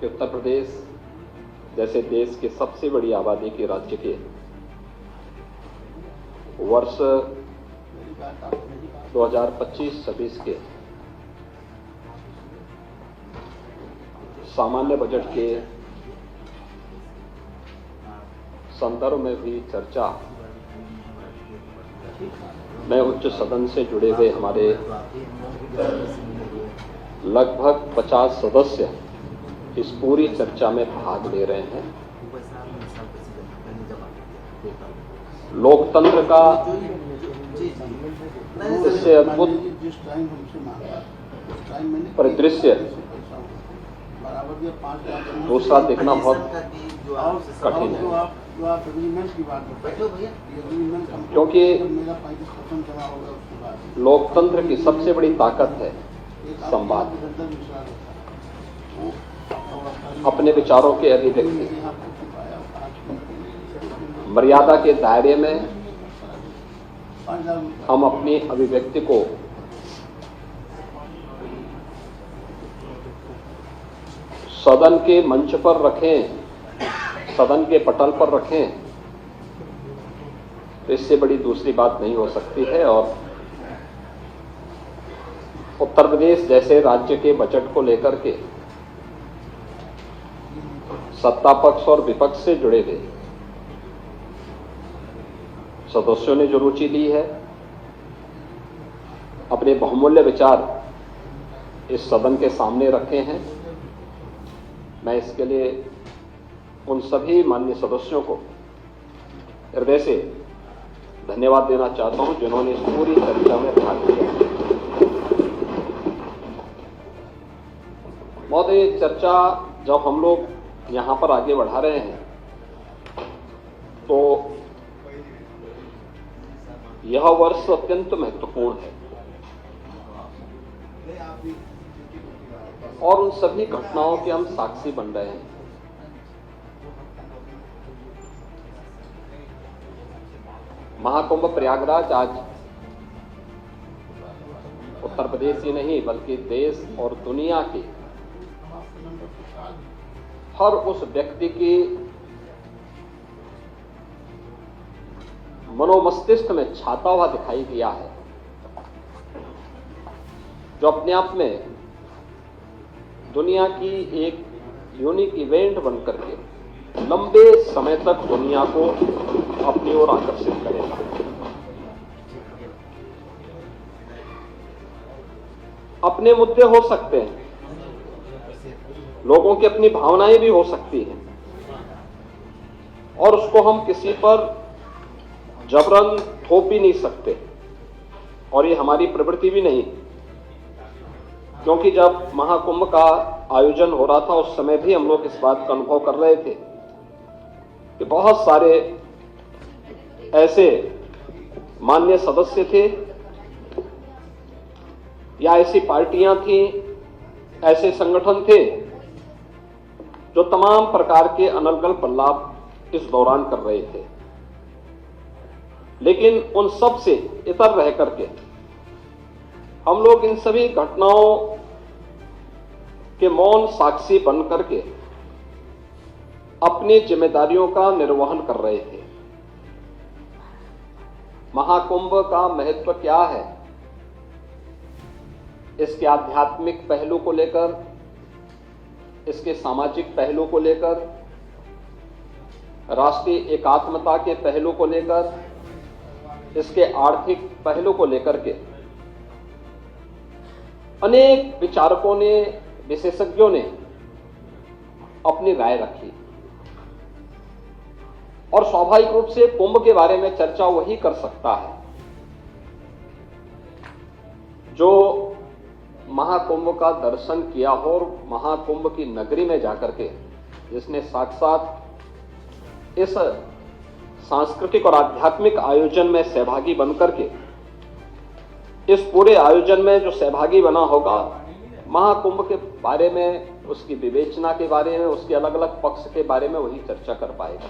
कि उत्तर प्रदेश जैसे देश के सबसे बड़ी आबादी के राज्य के वर्ष 2025-26 के सामान्य बजट के संदर्भ में भी चर्चा में उच्च सदन से जुड़े हुए हमारे लगभग 50 सदस्य इस पूरी चर्चा में भाग ले रहे हैं। लोकतंत्र का इससे अद्भुत परिदृश्य दूसरा देखना बहुत कठिन है, क्योंकि लोकतंत्र की सबसे बड़ी ताकत है संवाद, अपने विचारों के अभिव्यक्ति, मर्यादा के दायरे में हम अपनी अभिव्यक्ति को सदन के मंच पर रखें, सदन के पटल पर रखें, तो इससे बड़ी दूसरी बात नहीं हो सकती है। और उत्तर प्रदेश जैसे राज्य के बजट को लेकर के सत्ता पक्ष और विपक्ष से जुड़े हुए सदस्यों ने जो रुचि ली है, अपने बहुमूल्य विचार इस सदन के सामने रखे हैं, मैं इसके लिए उन सभी माननीय सदस्यों को हृदय से धन्यवाद देना चाहता हूं जिन्होंने इस पूरी चर्चा में भाग लिया। महोदय, चर्चा जब हम लोग यहां पर आगे बढ़ा रहे हैं तो यह वर्ष अत्यंत महत्वपूर्ण है और उन सभी घटनाओं के हम साक्षी बन रहे हैं। महाकुंभ प्रयागराज आज उत्तर प्रदेश ही नहीं बल्कि देश और दुनिया के हर उस व्यक्ति की मनोमस्तिष्क में छाता हुआ दिखाई दिया है, जो अपने आप में दुनिया की एक यूनिक इवेंट बनकर के लंबे समय तक दुनिया को अपनी ओर आकर्षित करेगा। अपने मुद्दे हो सकते हैं, लोगों की अपनी भावनाएं भी हो सकती हैं और उसको हम किसी पर जबरन थोप भी नहीं सकते और ये हमारी प्रवृत्ति भी नहीं, क्योंकि जब महाकुंभ का आयोजन हो रहा था उस समय भी हम लोग इस बात का अनुभव कर रहे थे कि बहुत सारे ऐसे माननीय सदस्य थे या ऐसी पार्टियां थी, ऐसे संगठन थे जो तमाम प्रकार के अनर्गल लाभ इस दौरान कर रहे थे, लेकिन उन सब से इतर रह करके हम लोग इन सभी घटनाओं के मौन साक्षी बन करके अपनी जिम्मेदारियों का निर्वहन कर रहे थे। महाकुंभ का महत्व क्या है, इसके आध्यात्मिक पहलू को लेकर, इसके सामाजिक पहलू को लेकर, राष्ट्रीय एकात्मता के पहलू को लेकर, इसके आर्थिक पहलू को लेकर के अनेक विचारकों ने, विशेषज्ञों ने अपनी राय रखी और स्वाभाविक रूप से कुंभ के बारे में चर्चा वही कर सकता है जो महाकुंभ का दर्शन किया हो और महाकुंभ की नगरी में जाकर के जिसने साक्षात इस सांस्कृतिक और आध्यात्मिक आयोजन में सहभागी बनकर के इस पूरे आयोजन में जो सहभागी बना होगा, महाकुंभ के बारे में, उसकी विवेचना के बारे में, उसके अलग अलग पक्ष के बारे में वही चर्चा कर पाएगा।